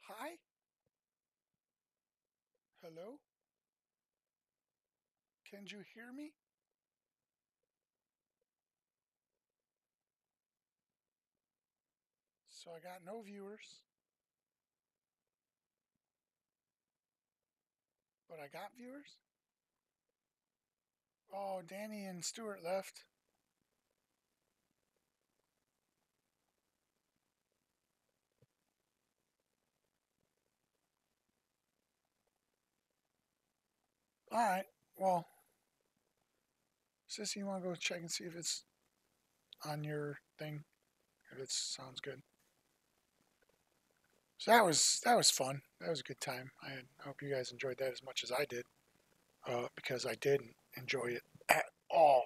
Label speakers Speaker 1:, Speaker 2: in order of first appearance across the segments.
Speaker 1: Hi? Hello? Can you hear me? So I got no viewers, but I got viewers? Oh, Danny and Stuart left. Alright, well, Sissy, you want to go check and see if it's on your thing? If it sounds good. So that was fun. That was a good time. I hope you guys enjoyed that as much as I did, because I didn't enjoy it at all.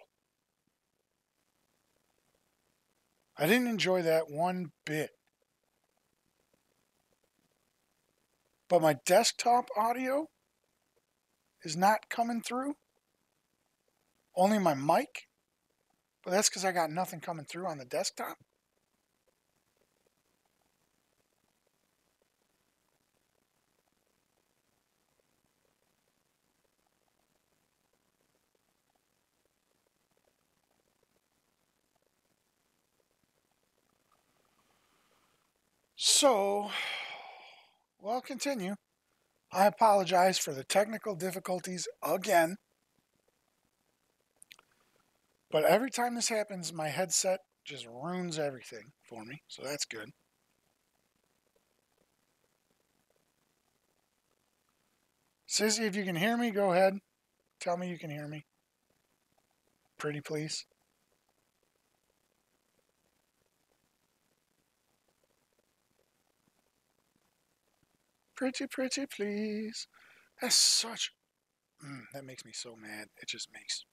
Speaker 1: I didn't enjoy that one bit. But my desktop audio is not coming through. Only my mic. But that's because I got nothing coming through on the desktop. So, we'll continue. I apologize for the technical difficulties again. But every time this happens, my headset just ruins everything for me. So that's good. Sissy, if you can hear me, go ahead. Tell me you can hear me. Pretty please. Pretty please. That's such... that makes me so mad. It just makes...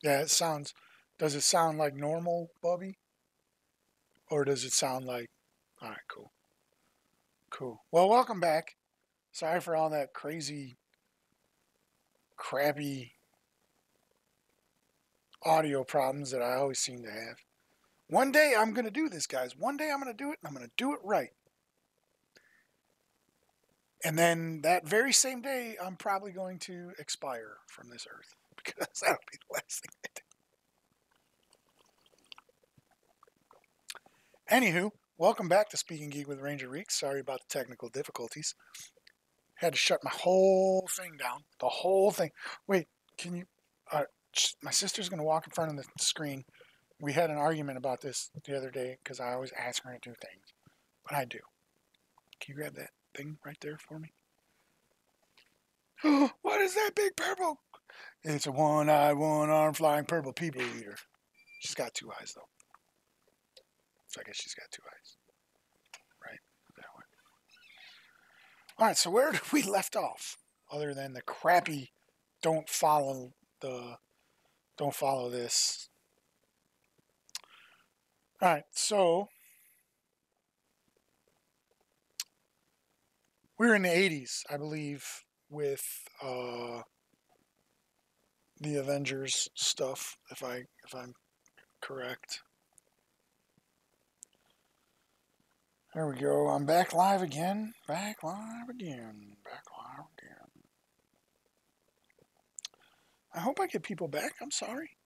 Speaker 1: Yeah, it sounds... Does it sound like normal, Bubby? Or does it sound like... Alright, cool. Cool. Well, welcome back. Sorry for all that crazy, crappy audio problems that I always seem to have. One day I'm going to do this, guys. One day I'm going to do it, and I'm going to do it right. And then that very same day, I'm probably going to expire from this earth, because that'll be the last thing I do. Anywho, welcome back to Speaking Geek with Ranger Reek. Sorry about the technical difficulties. Had to shut my whole thing down. The whole thing. Wait, can you... my sister's going to walk in front of the screen. We had an argument about this the other day because I always ask her to do things. But I do. Can you grab that thing right there for me? What is that big purple? It's a one-eyed, one-armed flying purple people eater. She's got two eyes, though. So I guess she's got two eyes. Right? That way. Alright, so where did we left off? Other than the crappy don't follow this. Alright, so we're in the 80s, I believe, with the Avengers stuff, if I'm correct. There we go. I'm back live again. Back live again. I hope I get people back. I'm sorry.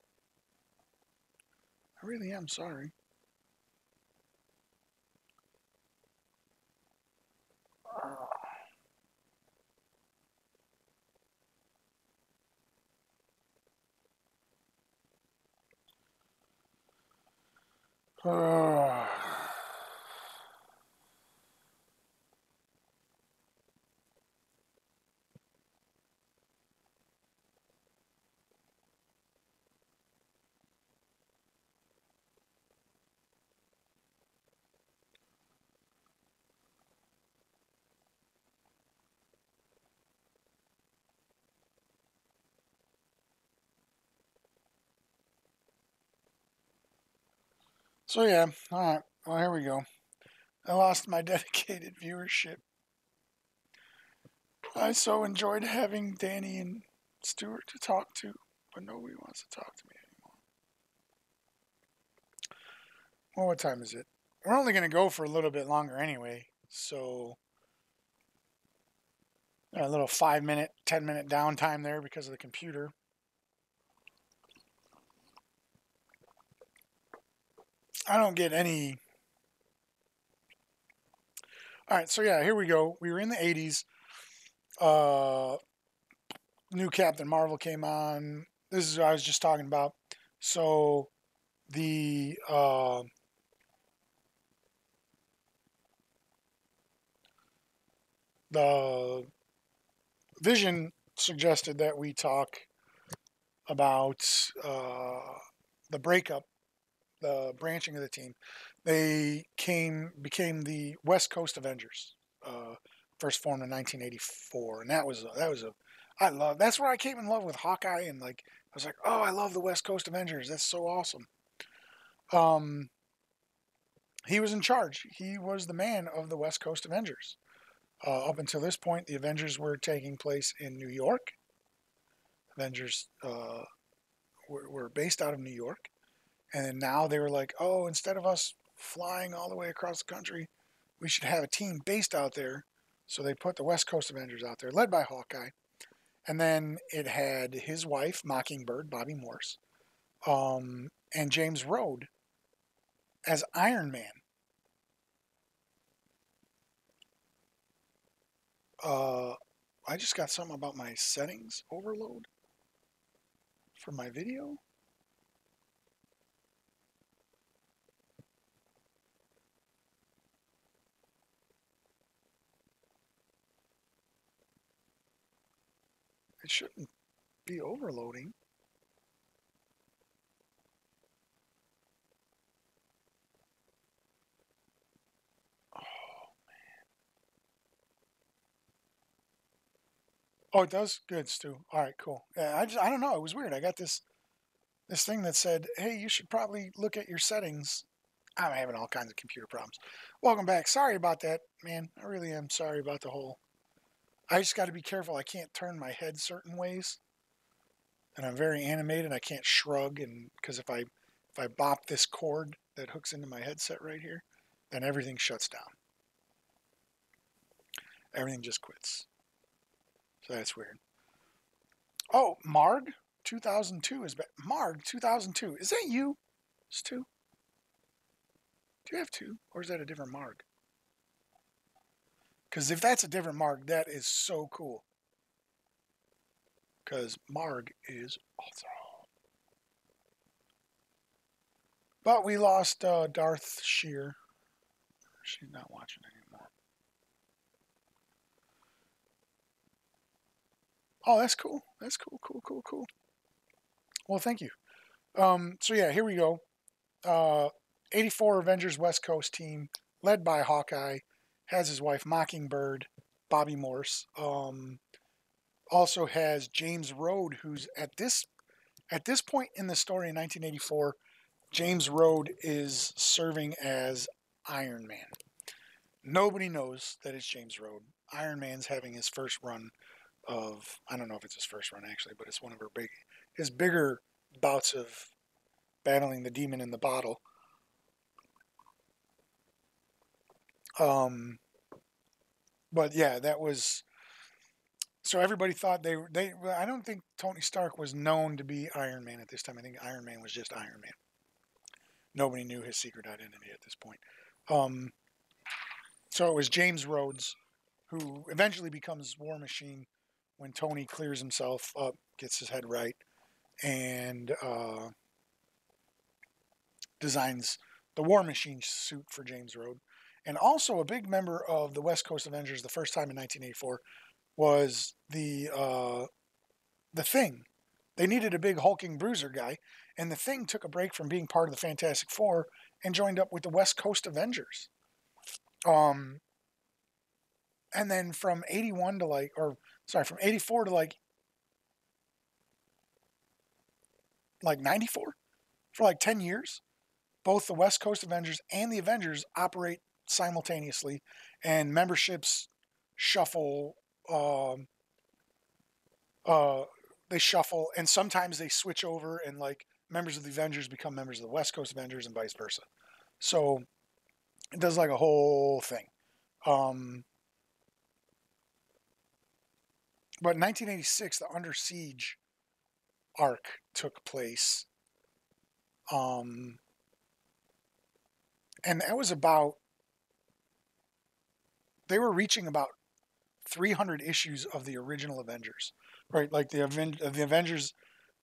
Speaker 1: I really am sorry. So yeah, alright. Well, here we go. I lost my dedicated viewership. I so enjoyed having Danny and Stuart to talk to, but nobody wants to talk to me anymore. Well, what time is it? we're only going to go for a little bit longer anyway. So a little 5 minute, 10 minute downtime there because of the computer. I don't get any. All right, so yeah, here we go. We were in the 80s. New Captain Marvel came on. This is what I was just talking about. So the the Vision suggested that we talk about the breakup, the branching of the team. They became the West Coast Avengers, first formed in 1984, and that was a I love. That's where I came in love with Hawkeye, and like I was like, oh, I love the West Coast Avengers. That's so awesome. Um, he was in charge. He was the man of the West Coast Avengers. Up until this point, the Avengers were taking place in New York. Avengers were based out of New York. And then now they were like, oh, instead of us flying all the way across the country, we should have a team based out there. So they put the West Coast Avengers out there, led by Hawkeye. And then it had his wife, Mockingbird, Bobby Morse, and James Rhodes as Iron Man. I just got something about my settings overload for my video. It shouldn't be overloading. Oh, it does? Good, Stu. All right, cool. Yeah, I don't know. It was weird. I got this thing that said, hey, you should probably look at your settings. I'm having all kinds of computer problems. Welcome back. Sorry about that, man. I really am sorry about the whole. I just got to be careful. I can't turn my head certain ways, and I'm very animated. I can't shrug, and because if I bop this cord that hooks into my headset right here, then everything shuts down. Everything just quits. So that's weird. Oh, Marg 2002 is back. Marg 2002. Is that you? Stu? Do you have two? Or is that a different Marg? Because if that's a different Marg, that is so cool. Because Marg is awesome. But we lost Darth Shear. She's not watching anymore. Oh, that's cool. That's cool, cool, cool, cool. Well, thank you. So yeah, here we go. 84 Avengers West Coast team, led by Hawkeye, has his wife Mockingbird, Bobby Morse. Also has James Rhodes, who's at this point in the story in 1984, James Rhodes is serving as Iron Man. Nobody knows that it's James Rhodes. Iron Man's having his first run of, I don't know if it's his first run actually, but it's one of his bigger bouts of battling the demon in the bottle. But yeah, that was. So everybody thought they. I don't think Tony Stark was known to be Iron Man at this time. I think Iron Man was just Iron Man. Nobody knew his secret identity at this point. So it was James Rhodes, who eventually becomes War Machine when Tony clears himself up, gets his head right, and designs the War Machine suit for James Rhodes. And also a big member of the West Coast Avengers the first time in 1984 was the Thing. They needed a big hulking bruiser guy, and the Thing took a break from being part of the Fantastic Four and joined up with the West Coast Avengers. And then from 81 to from 84 to like 94 for like 10 years, both the West Coast Avengers and the Avengers operate simultaneously, and memberships shuffle. They shuffle, and sometimes they switch over, and like members of the Avengers become members of the West Coast Avengers, and vice versa. So It does like a whole thing. But in 1986, the Under Siege arc took place. And that was about, they were reaching about 300 issues of the original Avengers, right? Like the Avengers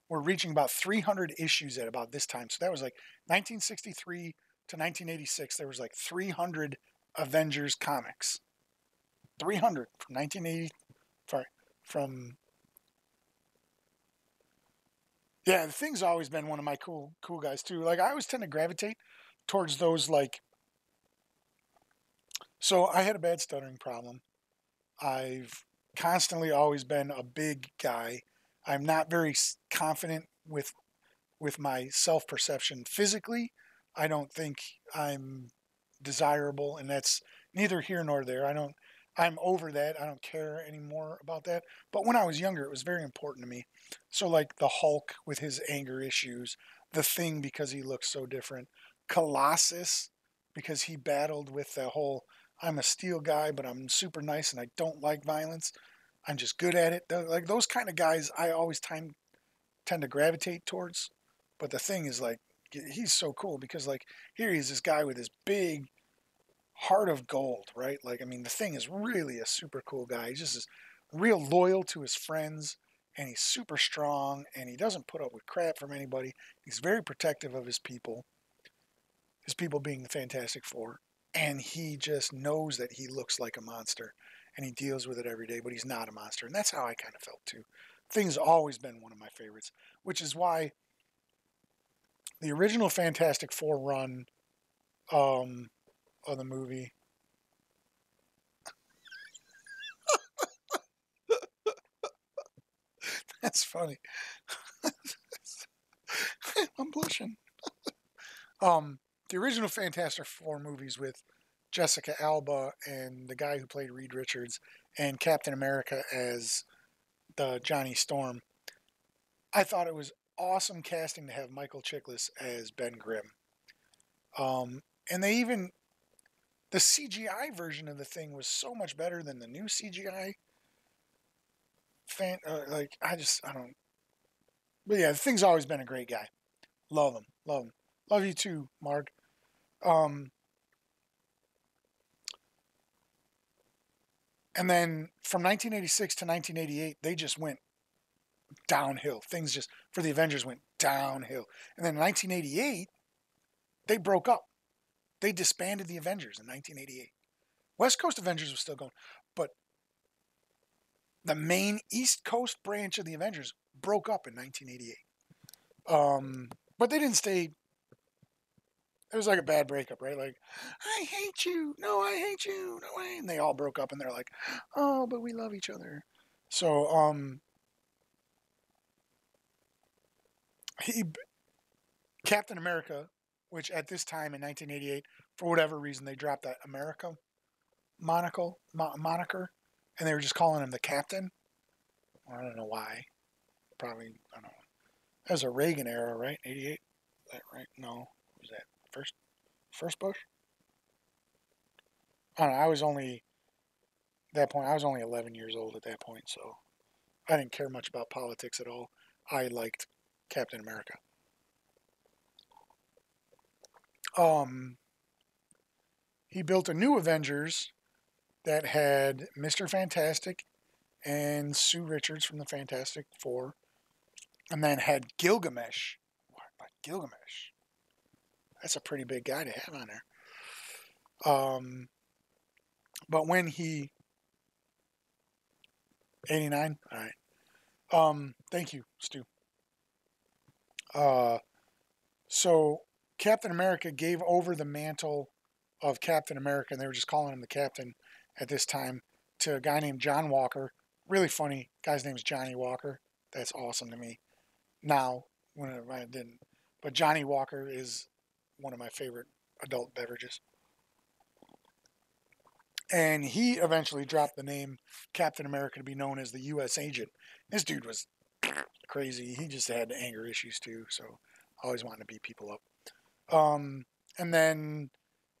Speaker 1: were reaching about 300 issues at about this time. So that was like 1963 to 1986. There was like 300 Avengers comics. 300 from 1980. Sorry, from yeah. The Thing's always been one of my cool guys too. Like I always tend to gravitate towards those like. So I had a bad stuttering problem. I've constantly always been a big guy. I'm not very confident with my self-perception physically. I don't think I'm desirable, and that's neither here nor there. I'm over that. I don't care anymore about that. But when I was younger, it was very important to me. So like the Hulk with his anger issues, the Thing because he looks so different, Colossus because he battled with the whole I'm a steel guy, but I'm super nice and I don't like violence. I'm just good at it. Like those kind of guys, I always tend to gravitate towards. But the Thing is like, he's so cool because like here he's this guy with this big heart of gold, right? Like, I mean, the Thing is really a super cool guy. He's just real loyal to his friends and he's super strong and he doesn't put up with crap from anybody. He's very protective of his people being the Fantastic Four. And he just knows that he looks like a monster and he deals with it every day, but he's not a monster. And that's how I kind of felt too. Thing's always been one of my favorites, which is why the original Fantastic Four run of the movie. That's funny. I'm blushing. The original Fantastic Four movies with Jessica Alba and the guy who played Reed Richards and Captain America as the Johnny Storm. I thought it was awesome casting to have Michael Chiklis as Ben Grimm. And they even the CGI version of the Thing was so much better than the new CGI. Like I don't. But yeah, the Thing's always been a great guy. Love him, love you too, Mark. Um, and then from 1986 to 1988, they just went downhill. Things just for the Avengers went downhill. And then in 1988, they broke up. They disbanded the Avengers in 1988. West Coast Avengers was still going, but the main East Coast branch of the Avengers broke up in 1988. But they didn't stay. It was like a bad breakup, right? Like, I hate you. No, I hate you. No, and they all broke up, and they're like, oh, but we love each other. So, he Captain America, which at this time in 1988, for whatever reason, they dropped that America moniker, and they were just calling him the Captain. I don't know why. Probably, I don't know. That was a Reagan era, right? 88? Is that right? No. What was that? First Bush? I don't know. I was only, at that point, I was only 11 years old at that point, so I didn't care much about politics at all. I liked Captain America. He built a new Avengers that had Mr. Fantastic and Sue Richards from the Fantastic Four, and then had Gilgamesh. What, Gilgamesh? That's a pretty big guy to have on there. But when he 89, all right. Thank you, Stu. So Captain America gave over the mantle of Captain America, and they were just calling him the Captain at this time, to a guy named John Walker. Really funny. Guy's name's Johnny Walker. That's awesome to me. Now, when I didn't. But Johnny Walker is one of my favorite adult beverages. And he eventually dropped the name Captain America to be known as the U.S. agent. This dude was crazy. He just had anger issues too, so always wanting to beat people up. And then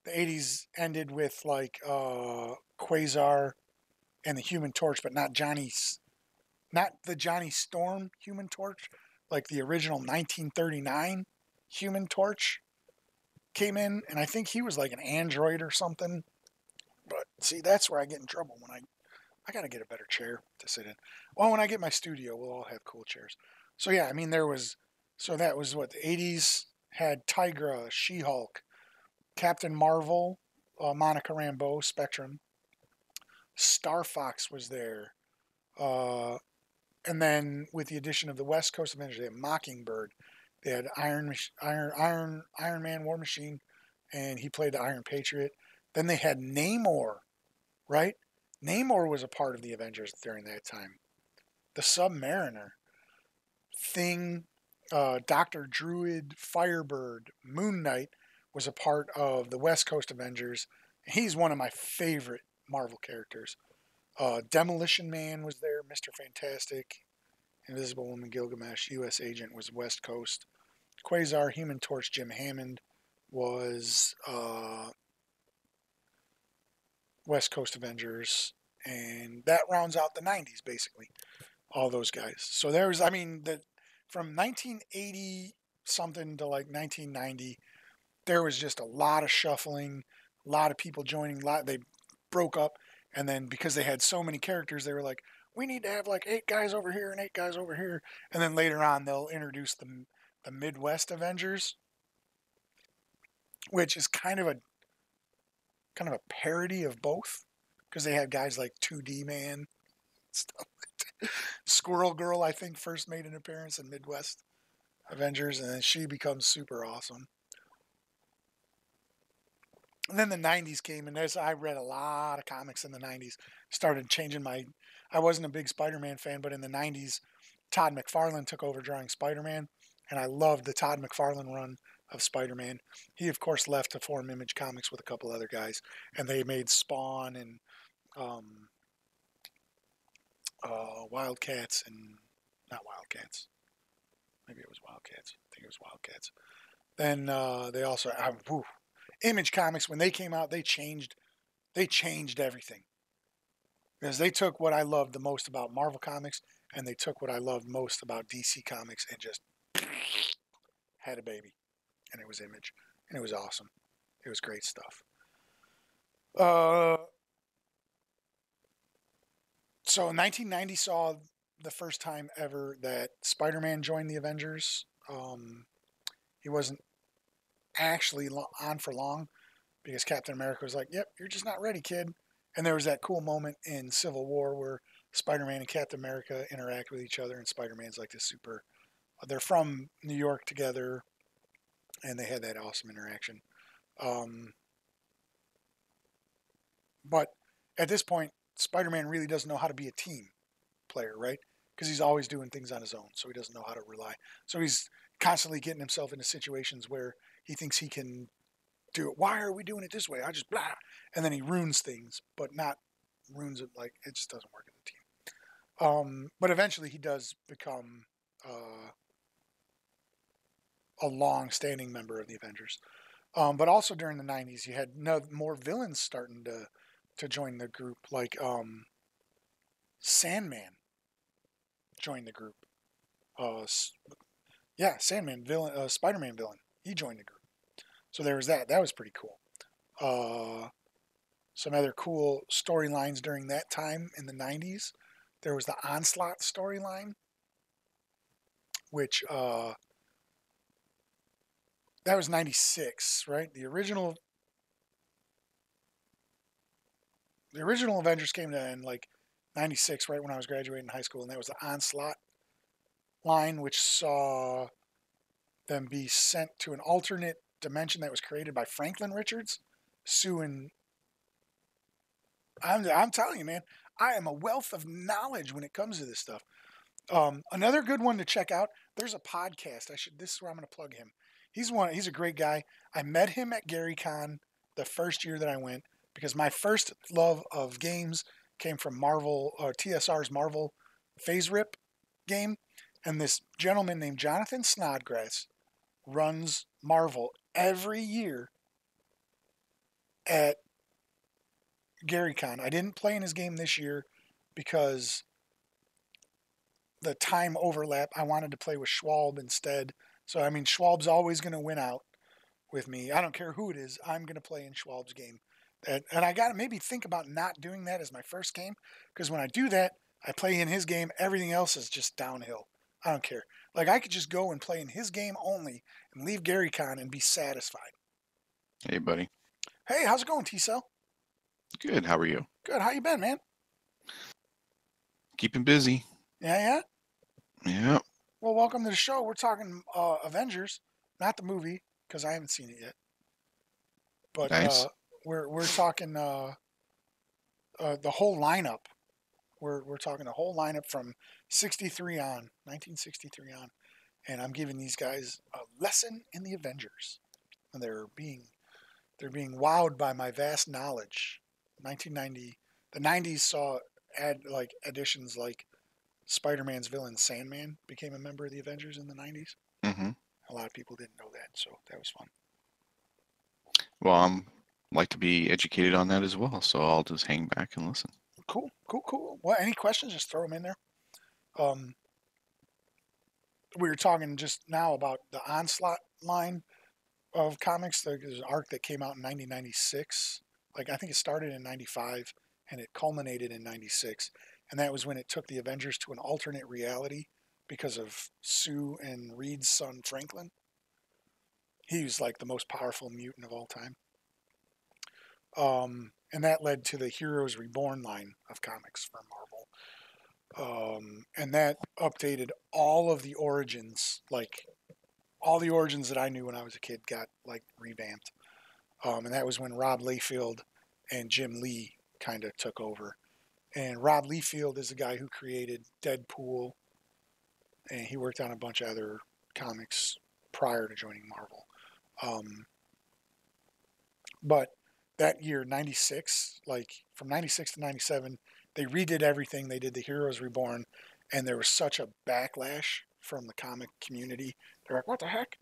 Speaker 1: the 80s ended with like Quasar and the Human Torch, but not the Johnny Storm Human Torch, like the original 1939 Human Torch came in, and I think he was like an android or something. But see, that's where I get in trouble when I got to get a better chair to sit in. Well, when I get my studio, we'll all have cool chairs. So yeah, I mean so that was what the 80s had Tigra, She-Hulk, Captain Marvel, Monica Rambeau, Spectrum, Star Fox was there. And then with the addition of the West Coast Avengers, they had Mockingbird. They had Iron Man, War Machine, and he played the Iron Patriot. Then they had Namor, right? Namor was a part of the Avengers during that time. The Submariner, Thing, Doctor Druid, Firebird, Moon Knight was a part of the West Coast Avengers. He's one of my favorite Marvel characters. Demolition Man was there, Mr. Fantastic, Invisible Woman, Gilgamesh, U.S. Agent was West Coast. Quasar, Human Torch, Jim Hammond was West Coast Avengers. And that rounds out the 90s, basically. All those guys. So there was, I mean, from 1980 something to like 1990, there was just a lot of shuffling, a lot of people joining. They broke up, and then because they had so many characters, they were like, we need to have like 8 guys over here and 8 guys over here. And then later on, they'll introduce the Midwest Avengers, which is kind of a parody of both, because they had guys like 2D Man, stuff like that. Squirrel Girl, I think, first made an appearance in Midwest Avengers, and then she becomes super awesome. And then the 90s came, and I read a lot of comics in the 90s. Started changing I wasn't a big Spider-Man fan, but in the 90s, Todd McFarlane took over drawing Spider-Man, and I loved the Todd McFarlane run of Spider-Man. He, of course, left to form Image Comics with a couple other guys, and they made Spawn and Wildcats, and not Wildcats. Maybe it was Wildcats. I think it was Wildcats. Then they also Image Comics, when they came out, they changed everything, because they took what I loved the most about Marvel Comics, and they took what I loved most about DC Comics and just had a baby, and it was Image, and it was awesome. It was great stuff. So 1990 saw the first time ever that Spider-Man joined the Avengers. He wasn't actually on for long, because Captain America was like, yep, you're just not ready, kid. And there was that cool moment in Civil War where Spider-Man and Captain America interact with each other, and Spider-Man's like this super... They're from New York together, and they had that awesome interaction. But at this point, Spider-Man really doesn't know how to be a team player, right? Because he's always doing things on his own, so he doesn't know how to rely. So he's constantly getting himself into situations where he thinks he can do it. Why are we doing it this way? I just blah. And then he ruins things, but not ruins it like it just doesn't work in the team. But eventually he does become a long-standing member of the Avengers. But also during the 90s, you had more villains starting to join the group, like Sandman joined the group. Sandman villain, Spider-Man villain. He joined the group. So there was that. That was pretty cool. Some other cool storylines during that time in the 90s. There was the Onslaught storyline, which that was 96, right? The original Avengers came to in like 96, right when I was graduating high school, and that was the Onslaught line, which saw them be sent to an alternate dimension that was created by Franklin Richards, suing. I'm telling you, man, I am a wealth of knowledge when it comes to this stuff. Another good one to check out. There's a podcast. This is where I'm going to plug him. He's a great guy. I met him at GaryCon the first year that I went, because my first love of games came from Marvel, or TSR's Marvel Phase Rip game. And this gentleman named Jonathan Snodgrass runs Marvel every year. at Gary Con. I didn't play in his game this year because the time overlap. I wanted to play with Schwalb instead. So, I mean, Schwalb's always going to win out with me. I don't care who it is. I'm going to play in Schwalb's game. And I got to maybe think about not doing that as my first game, because when I do that, I play in his game. Everything else is just downhill. I don't care. Like, I could just go and play in his game only and leave Gary Con and be satisfied.
Speaker 2: Hey, buddy.
Speaker 1: Hey, how's it going, T-Cell?
Speaker 2: Good. How are you?
Speaker 1: Good. How you been, man?
Speaker 2: Keeping busy.
Speaker 1: Yeah, yeah.
Speaker 2: Yeah.
Speaker 1: Well, welcome to the show. We're talking Avengers, not the movie, because I haven't seen it yet. But
Speaker 2: Nice.
Speaker 1: we're talking the whole lineup. We're talking the whole lineup from 63 on, 1963 on, and I'm giving these guys a lesson in the Avengers, and they're being wowed by my vast knowledge. 1990, the 90s saw additions like Spider-Man's villain Sandman became a member of the Avengers in the 90s.
Speaker 2: Mm-hmm.
Speaker 1: A lot of people didn't know that, so that was fun.
Speaker 2: Well, I'm like to be educated on that as well, so I'll just hang back and listen.
Speaker 1: Cool, cool, cool. Well, any questions? Just throw them in there. Um, we were talking just now about the Onslaught line of comics. There's an arc that came out in 1996. Like, I think it started in 95 and it culminated in 96. And that was when it took the Avengers to an alternate reality because of Sue and Reed's son, Franklin. He was like the most powerful mutant of all time. And that led to the Heroes Reborn line of comics for Marvel. And that updated all of the origins, like all the origins that I knew when I was a kid got like revamped. And that was when Rob Liefeld and Jim Lee kind of took over. And Rob Liefeld is the guy who created Deadpool, and he worked on a bunch of other comics prior to joining Marvel. But that year, 96, like from 96 to 97, they redid everything. They did the Heroes Reborn, and there was such a backlash from the comic community. They're like, what the heck?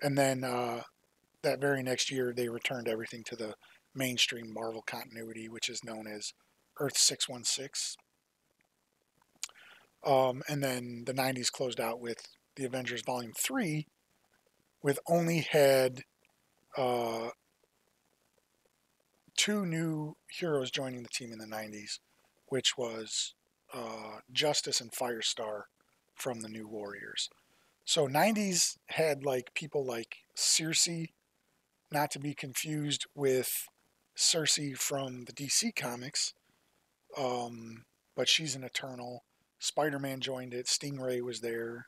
Speaker 1: And then that very next year, they returned everything to the mainstream Marvel continuity, which is known as Earth 616. And then the 90s closed out with the Avengers Volume 3, with only had uh, two new heroes joining the team in the 90s, which was Justice and Firestar from the New Warriors. So 90s had like people like Circe, not to be confused with Cersei from the DC comics, but she's an Eternal. Spider-Man joined it. Stingray was there.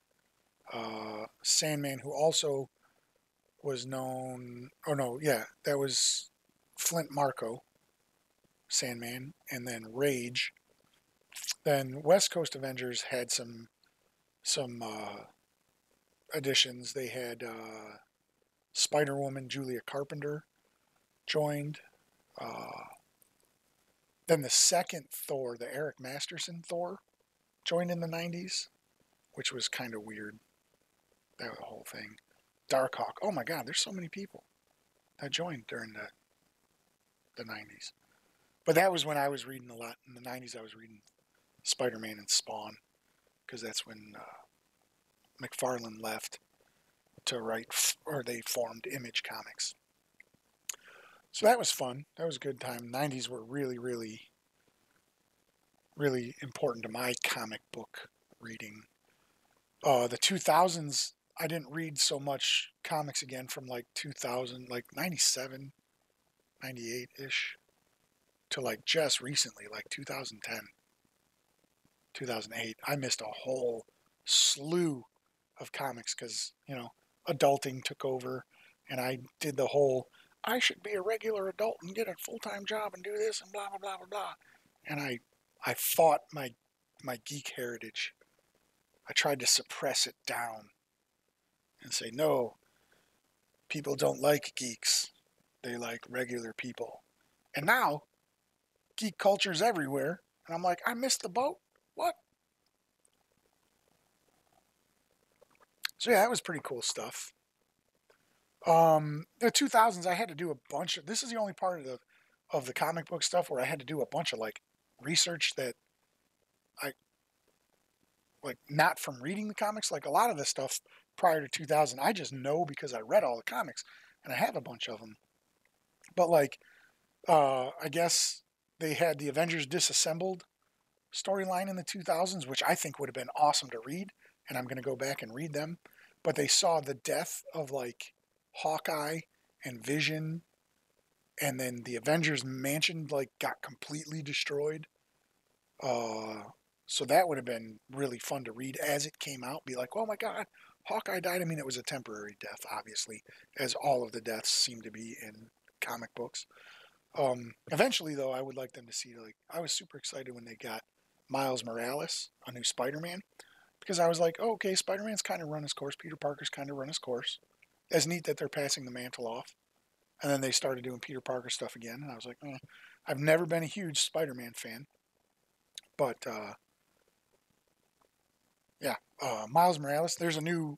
Speaker 1: Sandman, who also was known. Oh no, yeah, that was Flint Marko, Sandman, and then Rage. Then West Coast Avengers had some additions. They had Spider Woman Julia Carpenter joined. Uh, then the second Thor, the Eric Masterson Thor, joined in the 90s, which was kind of weird. That whole thing. Darkhawk. Oh my God, there's so many people that joined during the 90s. But that was when I was reading a lot. In the 90s, I was reading Spider-Man and Spawn, because that's when McFarlane left to write, or they formed Image Comics. So that was fun. That was a good time. 90s were really, really, really important to my comic book reading. The 2000s, I didn't read so much comics again from like 2000, like 97, 98-ish, to like just recently, like 2010, 2008. I missed a whole slew of comics because, adulting took over, and I did the whole, I should be a regular adult and get a full-time job and do this and blah, blah, blah, blah, blah. And I fought my geek heritage. I tried to suppress it down and say, no, people don't like geeks. They like regular people. And now, geek culture's everywhere. And I'm like, I missed the boat? What? So yeah, that was pretty cool stuff. The 2000s, I had to do a bunch of. This is the only part of of the comic book stuff where I had to do a bunch of like research that I like not from reading the comics. Like a lot of the stuff prior to 2000, I just know because I read all the comics and I have a bunch of them. But like, I guess they had the Avengers Disassembled storyline in the 2000s, which I think would have been awesome to read. And I'm going to go back and read them. But they saw the death of like Hawkeye and Vision, and then the Avengers Mansion like got completely destroyed. So that would have been really fun to read as it came out. Be like, oh my God, Hawkeye died. I mean, it was a temporary death, obviously, as all of the deaths seem to be in comic books. Eventually, though, I would like them to see, like, I was super excited when they got Miles Morales, a new Spider-Man, because I was like, oh, okay, Spider-Man's kind of run his course. Peter Parker's kind of run his course. It's neat that they're passing the mantle off. And then they started doing Peter Parker stuff again, and I was like, I've never been a huge Spider-Man fan, but yeah, Miles Morales. There's a new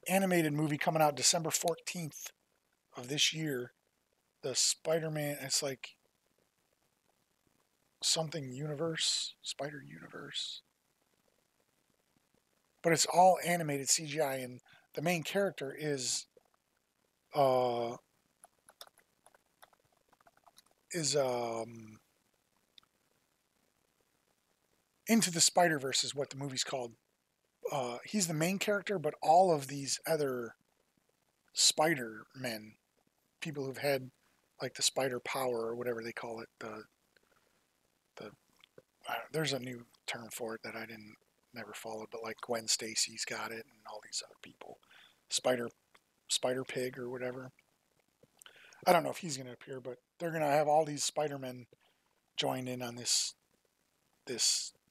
Speaker 1: animated movie coming out December 14th of this year. The Spider-Man. It's like something universe, Spider Universe, but it's all animated CGI, and the main character uh is Into the Spider-Verse is what the movie's called. He's the main character, but all of these other Spider-Men, people who've had like the spider power or whatever they call it, the there's a new term for it that I didn't never followed, but like Gwen Stacy's got it and all these other people, Spider Pig or whatever. I don't know if he's going to appear, but they're going to have all these Spider-Men joined in on this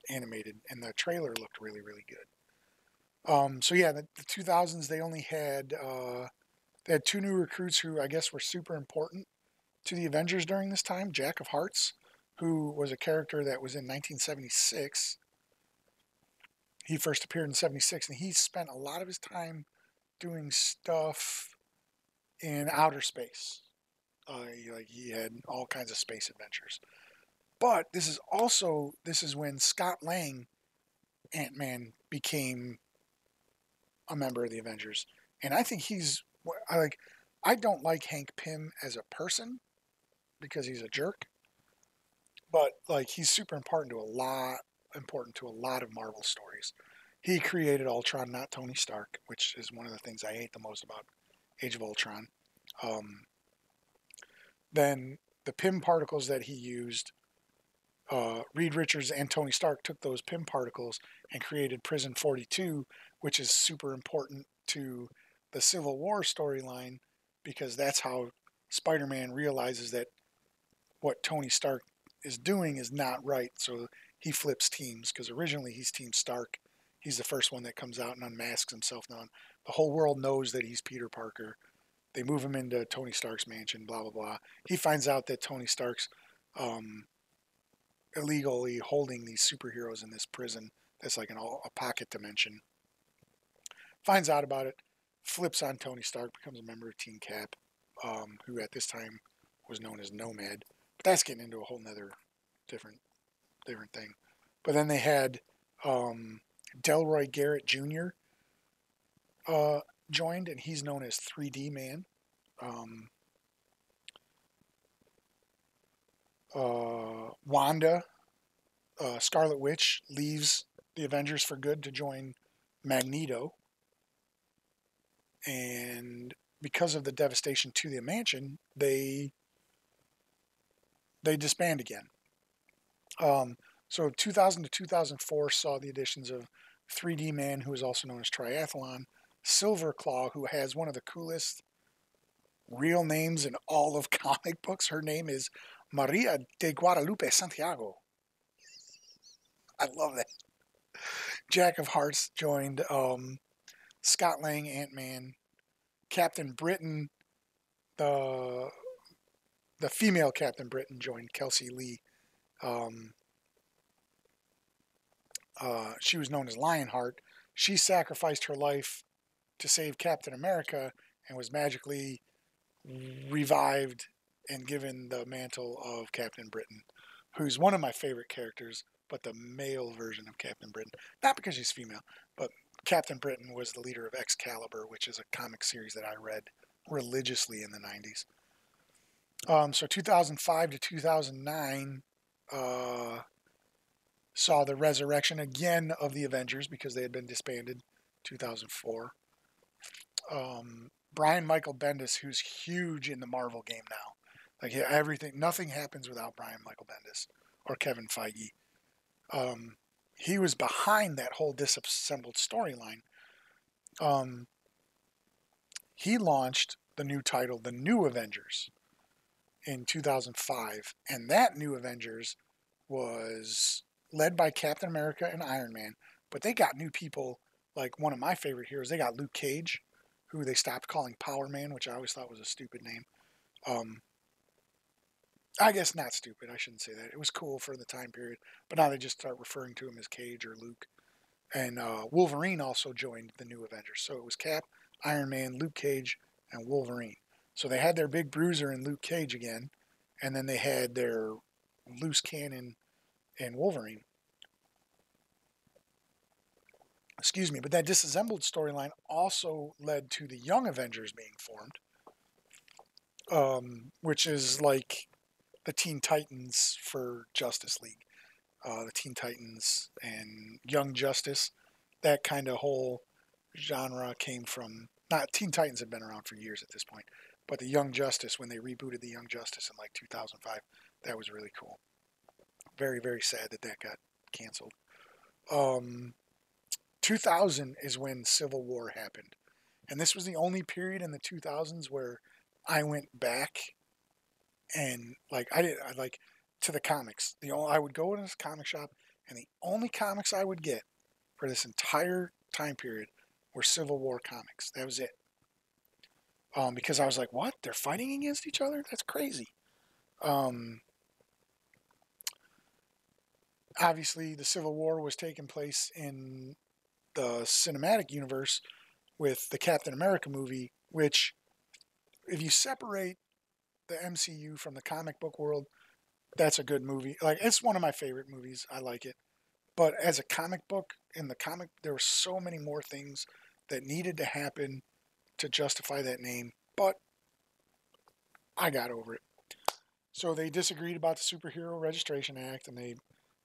Speaker 1: animated, and the trailer looked really really good. So yeah, the 2000s they had two new recruits who I guess were super important to the Avengers during this time. Jack of Hearts, who was a character that was in 1976. He first appeared in 76, and he spent a lot of his time doing stuff in outer space. He had all kinds of space adventures. But this is when Scott Lang, Ant-Man, became a member of the Avengers, and I think I don't like Hank Pym as a person because he's a jerk, but like he's super important to a lot of Marvel stories. He created Ultron, not Tony Stark, which is one of the things I hate the most about Age of Ultron. Um, then the Pym particles that he used, Reed Richards and Tony Stark took those Pym particles and created Prison 42, which is super important to the Civil War storyline because that's how Spider-Man realizes that what Tony Stark is doing is not right. So he flips teams because originally he's Team Stark. He's the first one that comes out and unmasks himself. Now the whole world knows that he's Peter Parker. They move him into Tony Stark's mansion, blah, blah, blah. He finds out that Tony Stark's illegally holding these superheroes in this prison that's like a pocket dimension. Finds out about it, flips on Tony Stark, becomes a member of Team Cap, who at this time was known as Nomad. But that's getting into a whole nother different thing. But then they had Delroy Garrett Jr. Joined, and he's known as 3D Man. Wanda, Scarlet Witch, leaves the Avengers for good to join Magneto. And because of the devastation to the mansion, they disband again. So 2000 to 2004 saw the additions of 3D Man, who is also known as Triathlon, Silver Claw, who has one of the coolest real names in all of comic books. Her name is Maria de Guadalupe Santiago. I love that. Jack of Hearts joined Scott Lang, Ant-Man, Captain Britain, the female Captain Britain joined Kelsey Lee. She was known as Lionheart. She sacrificed her life to save Captain America and was magically revived and given the mantle of Captain Britain, who's one of my favorite characters, but the male version of Captain Britain. Not because she's female, but Captain Britain was the leader of Excalibur, which is a comic series that I read religiously in the 90s. So 2005 to 2009 saw the resurrection again of the Avengers because they had been disbanded 2004. Brian Michael Bendis, who's huge in the Marvel game now. Like everything, nothing happens without Brian Michael Bendis or Kevin Feige. He was behind that whole disassembled storyline. He launched the new title, The New Avengers, in 2005, and that New Avengers was led by Captain America and Iron Man, but they got new people. Like one of my favorite heroes, they got Luke Cage, who they stopped calling Power Man, which I always thought was a stupid name. I guess not stupid. I shouldn't say that. It was cool for the time period, but now they just start referring to him as Cage or Luke. And Wolverine also joined the New Avengers. So it was Cap, Iron Man, Luke Cage, and Wolverine. So they had their big bruiser in Luke Cage again, and then they had their loose cannon in Wolverine. Excuse me, but that disassembled storyline also led to the Young Avengers being formed, which is like the Teen Titans for Justice League. The Teen Titans and Young Justice, that kind of whole genre came from, not Teen Titans have been around for years at this point, but the Young Justice, when they rebooted the Young Justice in like 2005, that was really cool. Very, very sad that that got canceled. 2000 is when Civil War happened. And this was the only period in the 2000s where I went back and I like to the comics. I would go in this comic shop and the only comics I would get for this entire time period were Civil War comics. That was it. Because I was like, what? They're fighting against each other? That's crazy. Obviously, the Civil War was taking place in the cinematic universe with the Captain America movie, which, if you separate the MCU from the comic book world, that's a good movie. Like, it's one of my favorite movies. I like it. But as a comic book, in the comic, there were so many more things that needed to happen to justify that name. But I got over it. So they disagreed about the Superhero Registration Act and they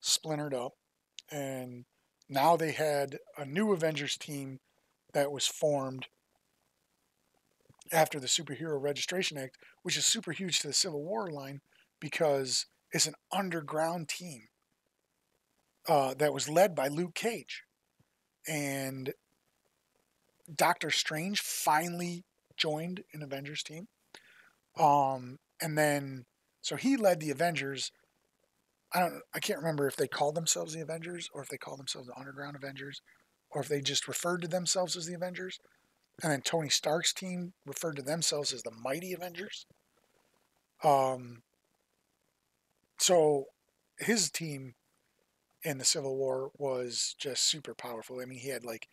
Speaker 1: splintered up. And now they had a new Avengers team that was formed after the Superhero Registration Act, which is super huge to the Civil War line because it's an underground team that was led by Luke Cage. And Doctor Strange finally joined an Avengers team. And then, so he led the Avengers. I can't remember if they called themselves the Avengers or if they called themselves the Underground Avengers or if they just referred to themselves as the Avengers. And then Tony Stark's team referred to themselves as the Mighty Avengers. So his team in the Civil War was just super powerful. I mean, he had like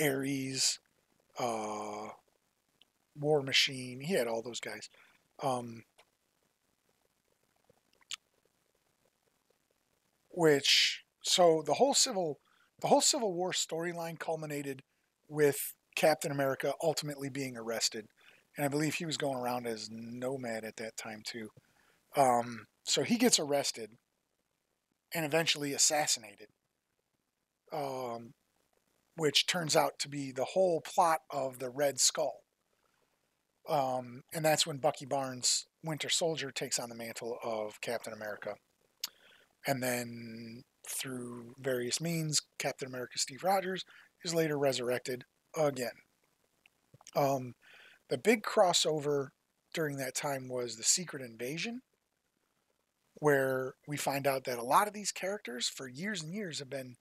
Speaker 1: Ares, War Machine. He had all those guys. So the whole Civil War storyline culminated with Captain America ultimately being arrested, and I believe he was going around as Nomad at that time too. So he gets arrested and eventually assassinated, which turns out to be the whole plot of the Red Skull. And that's when Bucky Barnes, Winter Soldier, takes on the mantle of Captain America. And then through various means, Captain America Steve Rogers is later resurrected again. The big crossover during that time was the Secret Invasion, where we find out that a lot of these characters for years and years have been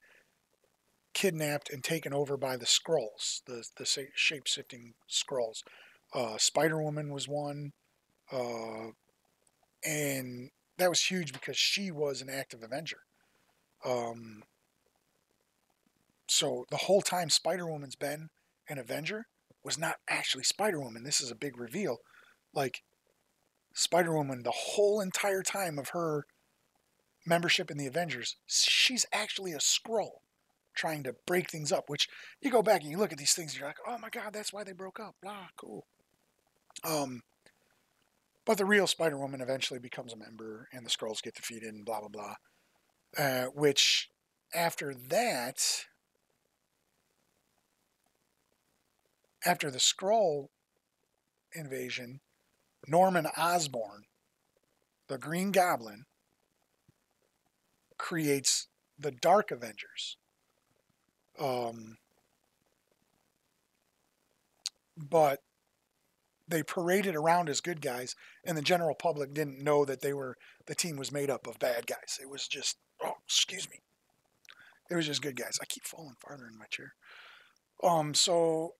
Speaker 1: kidnapped and taken over by the Skrulls, the shape-shifting Skrulls. Spider-Woman was one, and that was huge because she was an active Avenger. So the whole time Spider-Woman's been an Avenger was not actually Spider-Woman. This is a big reveal. Like, Spider-Woman, the whole entire time of her membership in the Avengers, she's actually a Skrull trying to break things up, which you go back and you look at these things and you're like, oh my God, that's why they broke up. Blah, cool. But the real Spider-Woman eventually becomes a member and the Skrulls get defeated and blah, blah, blah. Which, after that, after the Skrull invasion, Norman Osborn, the Green Goblin, creates the Dark Avengers. But they paraded around as good guys, and the general public didn't know that the team was made up of bad guys. It was just, oh, excuse me. It was just good guys. I keep falling farther in my chair. So,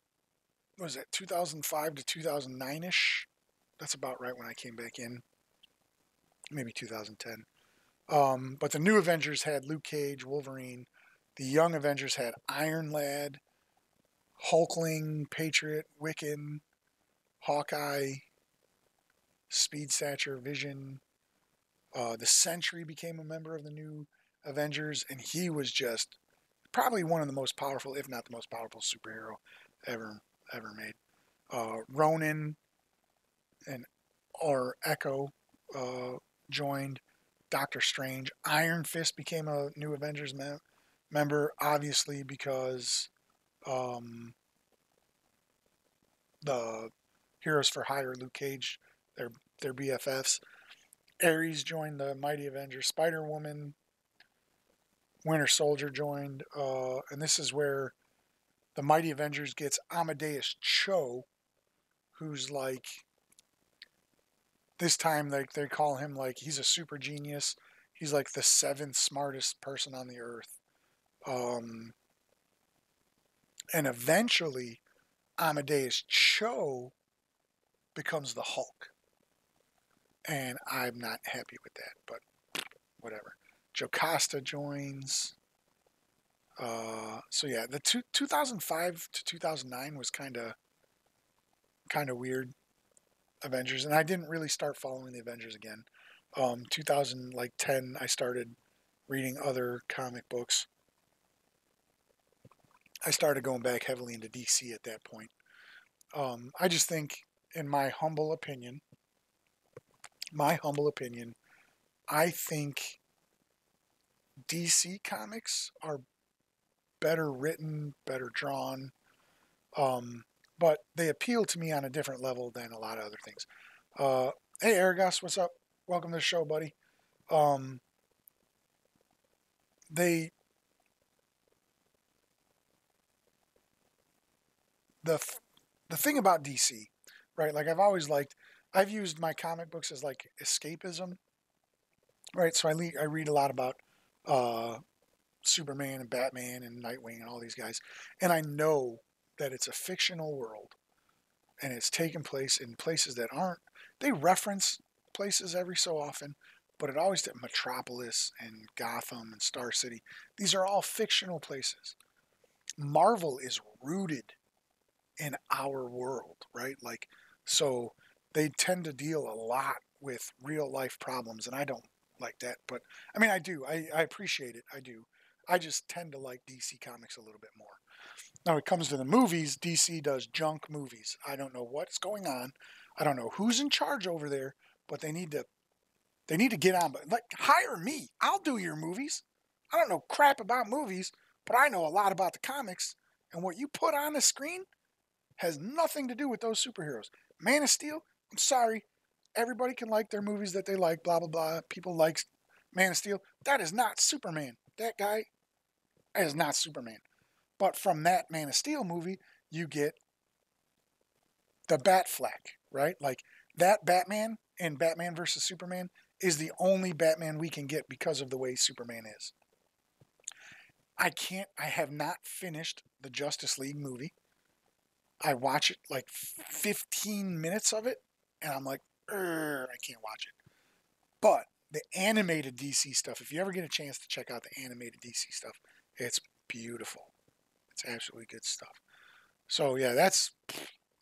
Speaker 1: what was it, 2005 to 2009-ish? That's about right when I came back in. Maybe 2010. But the new Avengers had Luke Cage, Wolverine. The young Avengers had Iron Lad, Hulkling, Patriot, Wiccan, Hawkeye, Speed Stature, Vision. The Sentry became a member of the new Avengers, and he was just probably one of the most powerful, if not the most powerful superhero ever made. Ronin or Echo joined. Doctor Strange. Iron Fist became a new Avengers member, obviously because the Heroes for Hire, Luke Cage, they're BFFs. Ares joined the Mighty Avengers. Spider-Woman, Winter Soldier joined. And this is where the Mighty Avengers gets Amadeus Cho, who's like, this time they call him like he's a super genius. He's like the 7th smartest person on the earth. And eventually Amadeus Cho becomes the Hulk. And I'm not happy with that, but whatever. Jocasta joins. So yeah, the 2005 to 2009 was kind of weird Avengers, and I didn't really start following the Avengers again. 2010, I started reading other comic books. I started going back heavily into DC at that point. I just think, in my humble opinion, I think DC comics are better written, better drawn, but they appeal to me on a different level than a lot of other things. Hey, Aragos, what's up? Welcome to the show, buddy. The thing about DC, right? Like I've used my comic books as like escapism, right? So I read a lot about Superman and Batman and Nightwing and all these guys, and I know that it's a fictional world, and it's taken place in places that aren't. They reference places every so often, but it always Metropolis and Gotham and Star City. These are all fictional places. Marvel is rooted in our world, right? Like, so they tend to deal a lot with real life problems, and I don't like that. But I mean, I do. I appreciate it. I do. I just tend to like DC Comics a little bit more. Now, when it comes to the movies, DC does junk movies. I don't know what's going on. I don't know who's in charge over there, but they need to get on. But like, hire me. I'll do your movies. I don't know crap about movies, but I know a lot about the comics. And what you put on the screen has nothing to do with those superheroes. Man of Steel, I'm sorry. Everybody can like their movies that they like, blah, blah, blah. People like Man of Steel. That is not Superman. That guy is not Superman. But from that Man of Steel movie, you get the Batfleck, right? Like, that Batman in Batman versus Superman is the only Batman we can get because of the way Superman is. I have not finished the Justice League movie. I watch it like 15 minutes of it, and I'm like, I can't watch it. But the animated DC stuff, if you ever get a chance to check out the animated DC stuff, it's beautiful. It's absolutely good stuff. So yeah, that's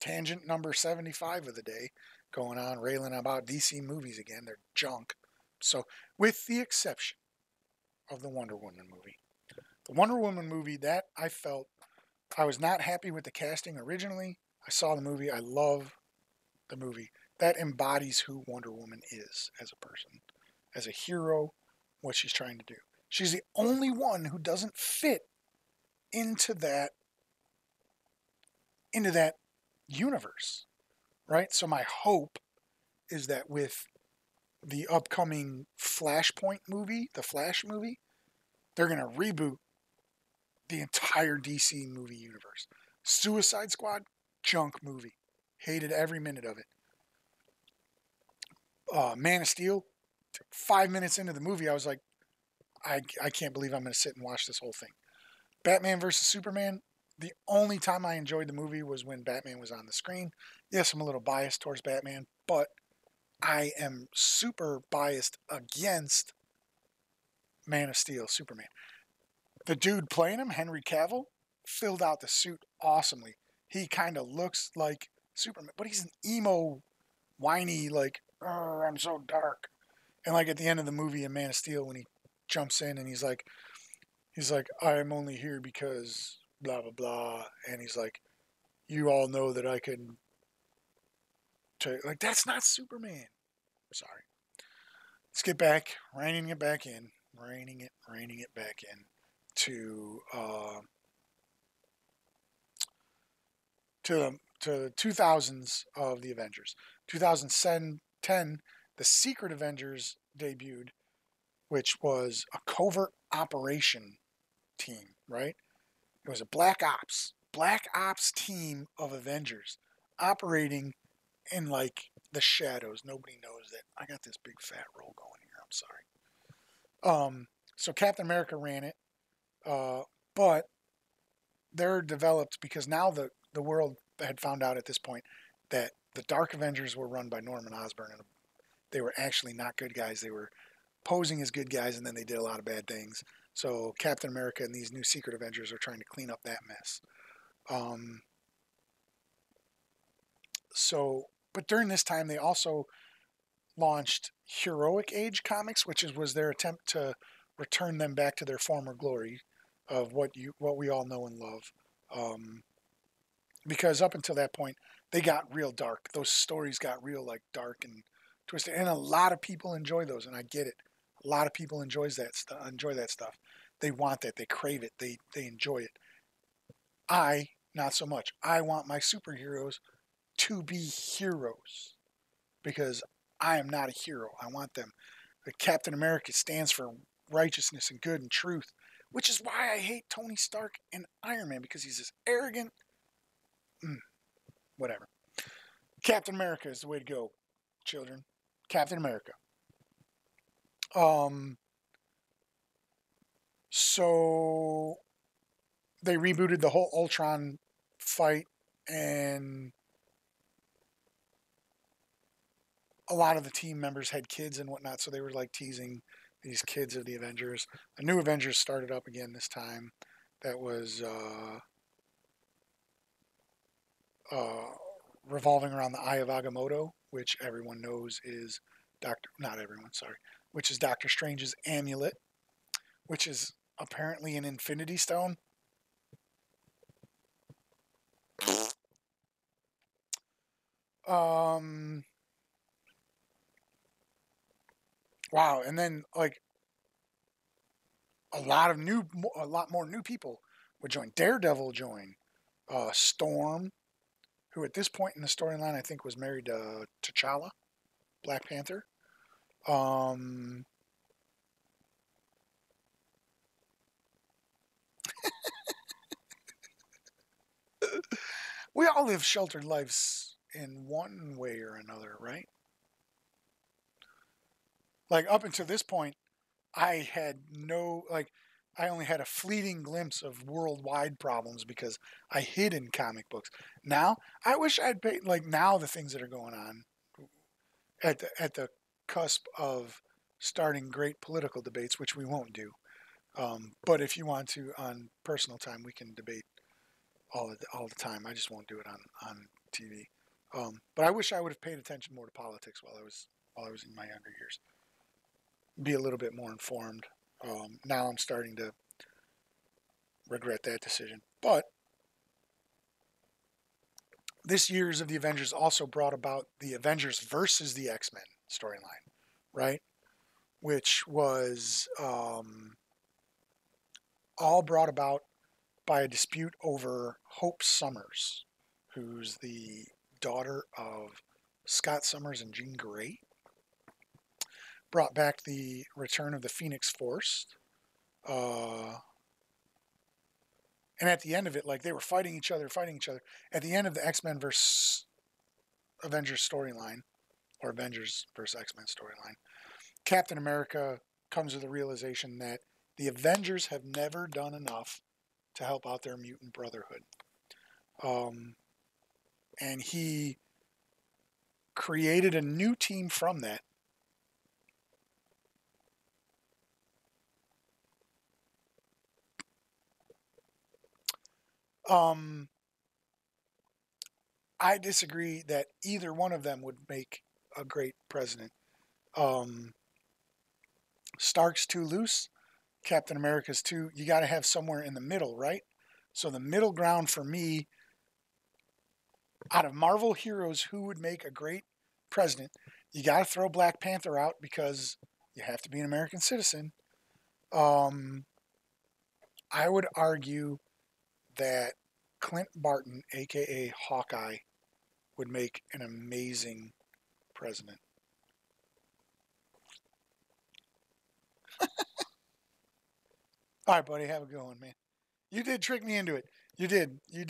Speaker 1: tangent number 75 of the day. going on railing about DC movies again. They're junk. So, with the exception of the Wonder Woman movie. The Wonder Woman movie, that I felt I was not happy with the casting originally. I saw the movie. I love the movie. That embodies who Wonder Woman is as a person, as a hero, what she's trying to do. She's the only one who doesn't fit into that universe, right? So my hope is that with the upcoming Flashpoint movie, the Flash movie, they're going to reboot the entire DC movie universe. Suicide Squad, junk movie. Hated every minute of it. Man of Steel, 5 minutes into the movie, I was like, I can't believe I'm going to sit and watch this whole thing. Batman versus Superman, the only time I enjoyed the movie was when Batman was on the screen. Yes, I'm a little biased towards Batman, but I am super biased against Man of Steel, Superman. The dude playing him, Henry Cavill, filled out the suit awesomely. He kind of looks like Superman, but he's an emo, whiny, like, I'm so dark. And like at the end of the movie in Man of Steel, when he jumps in and he's like, I'm only here because blah, blah, blah. And he's like, you all know that I can like, that's not Superman. Sorry. Let's get back, reining it back in, reining it back in to the 2000s of the Avengers. 2010, the Secret Avengers debuted, which was a covert operation team, right? It was a Black Ops team of Avengers operating in like the shadows. Nobody knows that. I got this big fat roll going here. I'm sorry. So Captain America ran it, but they're developed because now the world had found out at this point that the Dark Avengers were run by Norman Osborn, and they were actually not good guys. They were posing as good guys, and then they did a lot of bad things. So Captain America and these new Secret Avengers are trying to clean up that mess. But during this time, they also launched Heroic Age comics, which was their attempt to return them back to their former glory of what we all know and love. Because up until that point, they got real dark. Those stories got real like dark and twisted, and a lot of people enjoy those, and I get it. A lot of people enjoy that stuff. They want that. They crave it. They enjoy it. I not so much. I want my superheroes to be heroes because I am not a hero. I want them. The Captain America stands for righteousness and good and truth, which is why I hate Tony Stark and Iron Man, because he's this arrogant. Whatever. Captain America is the way to go, children. Captain America. So they rebooted the whole Ultron fight, and a lot of the team members had kids and whatnot, so they were like teasing these kids of the Avengers. The new Avengers started up again this time. That was revolving around the Eye of Agamotto, which everyone knows is which is Doctor Strange's amulet, which is apparently an Infinity Stone. Wow, and then like a lot more new people would join. Daredevil joined. Storm, who at this point in the storyline I think was married to T'Challa, Black Panther. We all live sheltered lives in one way or another, right? Like up until this point, I had I only had a fleeting glimpse of worldwide problems because I hid in comic books. Now, I wish I'd paid, like, now the things that are going on at the cusp of starting great political debates, which we won't do. But if you want to, on personal time, we can debate all the time. I just won't do it on TV. But I wish I would have paid attention more to politics while I was in my younger years. Be a little bit more informed. Now I'm starting to regret that decision. But this year's of the Avengers also brought about the Avengers versus the X-Men storyline, right? Which was all brought about by a dispute over Hope Summers, who's the daughter of Scott Summers and Jean Grey. Brought back the return of the Phoenix Force. And at the end of it, like they were fighting each other. At the end of the X-Men versus Avengers storyline, or Avengers versus X-Men storyline, Captain America comes to the realization that the Avengers have never done enough to help out their mutant brotherhood. And he created a new team from that. I disagree that either one of them would make a great president. Stark's too loose. Captain America's too. You got to have somewhere in the middle, right? So the middle ground for me, out of Marvel heroes, who would make a great president? You got to throw Black Panther out because you have to be an American citizen. I would argue that Clint Barton, aka Hawkeye, would make an amazing president. All right, buddy, have a good one, man. You did trick me into it. You did. You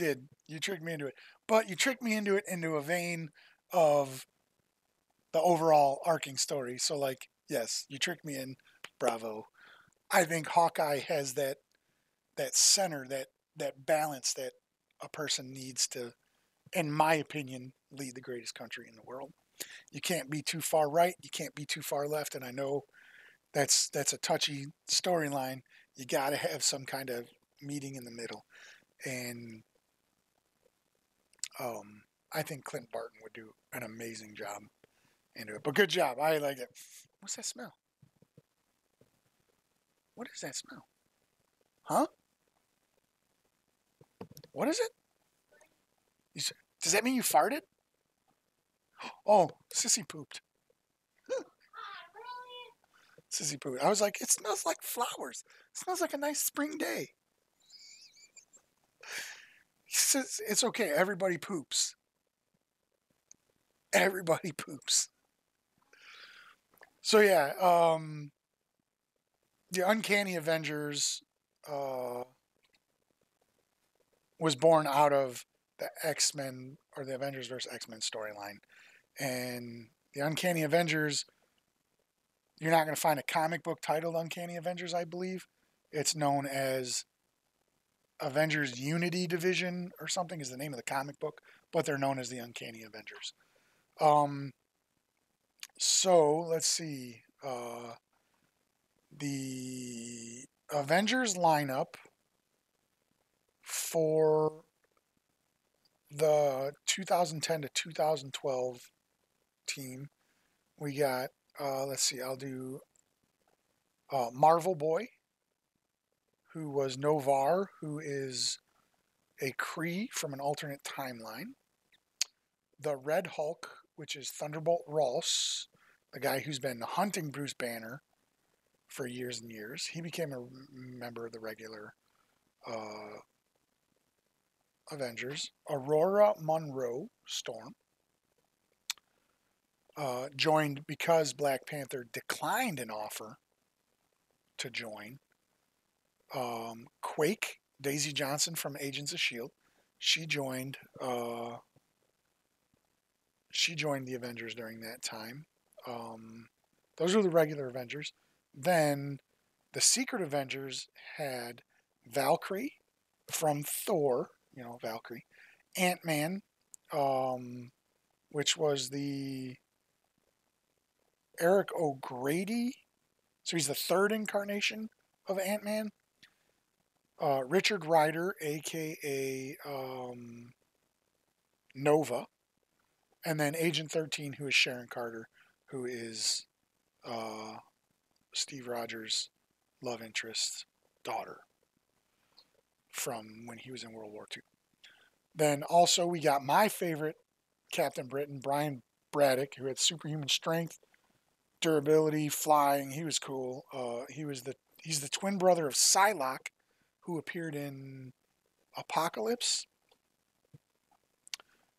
Speaker 1: tricked me into it. But you tricked me into it into a vein of the overall arcing story. So, like, yes, you tricked me in. Bravo. I think Hawkeye has that center, that balance that a person needs to, in my opinion, lead the greatest country in the world. You can't be too far right. You can't be too far left. And I know that's a touchy storyline. You got to have some kind of meeting in the middle. And I think Clint Barton would do an amazing job into it. But good job. I like it. What's that smell? What is that smell? Huh? What is it? Does that mean you farted? Oh, Sissy pooped. Sissy pooped. I was like, it smells like flowers. It smells like a nice spring day. He says, it's okay. Everybody poops. Everybody poops. So yeah, the Uncanny Avengers was born out of the X-Men or the Avengers versus X-Men storyline. And the Uncanny Avengers, you're not going to find a comic book titled Uncanny Avengers, I believe. It's known as Avengers Unity Division or something is the name of the comic book, but they're known as the Uncanny Avengers. So let's see. The Avengers lineup for the 2010 to 2012 team, we got, let's see, I'll do Marvel Boy, who was Novar, who is a Kree from an alternate timeline. The Red Hulk, which is Thunderbolt Ross, the guy who's been hunting Bruce Banner for years and years. He became a member of the regular Avengers. Aurora Monroe Storm joined because Black Panther declined an offer to join. Quake, Daisy Johnson from Agents of S.H.I.E.L.D., she joined the Avengers during that time. Those were the regular Avengers. Then the Secret Avengers had Valkyrie from Thor, Valkyrie. Ant-Man, which was the Eric O'Grady. So he's the third incarnation of Ant-Man. Richard Rider, a.k.a. Nova. And then Agent 13, who is Sharon Carter, who is uh, Steve Rogers' love interest daughter from when he was in World War II. Then also we got my favorite Captain Britain, Brian Braddock, who had superhuman strength, durability, flying. He was cool. He's the twin brother of Psylocke, who appeared in Apocalypse,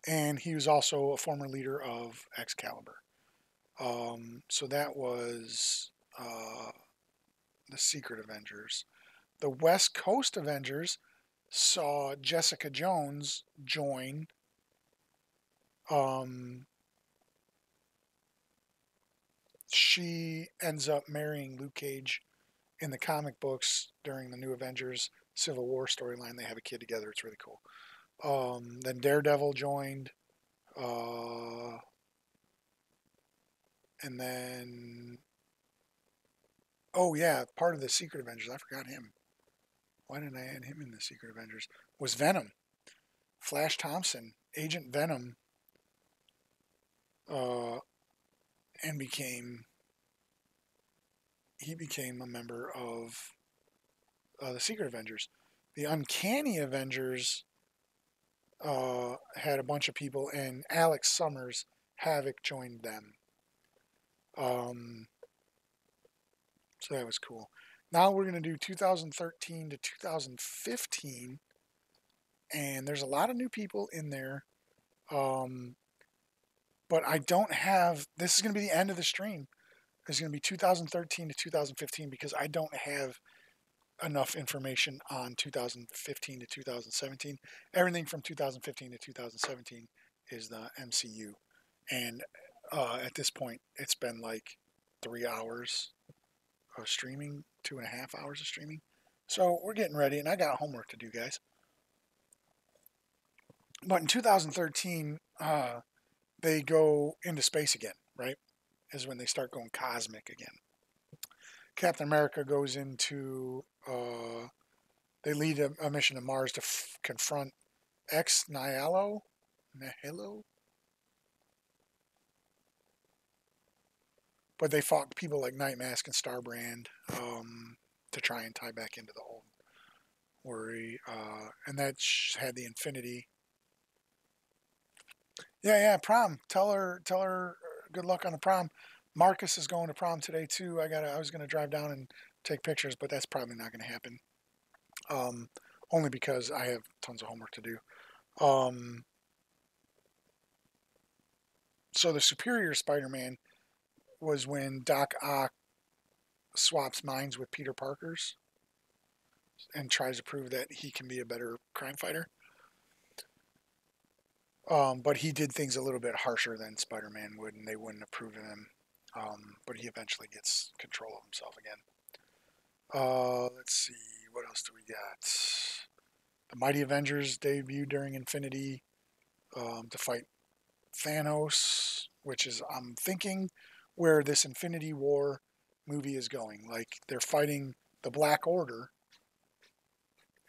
Speaker 1: and he was also a former leader of Excalibur. So that was the Secret Avengers. The West Coast Avengers saw Jessica Jones join. She ends up marrying Luke Cage in the comic books during the New Avengers Civil War storyline. They have a kid together. It's really cool. Then Daredevil joined. And then, oh yeah, part of the Secret Avengers. I forgot him. Why didn't I add him in the Secret Avengers? Was Venom. Flash Thompson, Agent Venom, uh, and he became a member of the Secret Avengers. The Uncanny Avengers had a bunch of people, and Alex Summers, Havoc, joined them. So that was cool. Now we're going to do 2013 to 2015, and there's a lot of new people in there. But I don't have, this is going to be the end of the stream. It's going to be 2013 to 2015 because I don't have enough information on 2015 to 2017. Everything from 2015 to 2017 is the MCU. And at this point, it's been like 3 hours of streaming, 2.5 hours of streaming. So we're getting ready, and I got homework to do, guys. But in 2013, they go into space again, right? Is when they start going cosmic again. Captain America goes into, they lead a mission to Mars to confront Nihilo? But they fought people like Nightmask and Starbrand to try and tie back into the whole worry. And that had the Infinity. Yeah, prom. Tell her good luck on the prom. Marcus is going to prom today too. I was gonna drive down and take pictures, but that's probably not gonna happen. Only because I have tons of homework to do. So the Superior Spider-Man was when Doc Ock swaps minds with Peter Parker's and tries to prove that he can be a better crime fighter. But he did things a little bit harsher than Spider-Man would, and they wouldn't approve of him. But he eventually gets control of himself again. Let's see, what else do we got? The Mighty Avengers debut during Infinity to fight Thanos, which is, I'm thinking, where this Infinity War movie is going. Like, they're fighting the Black Order,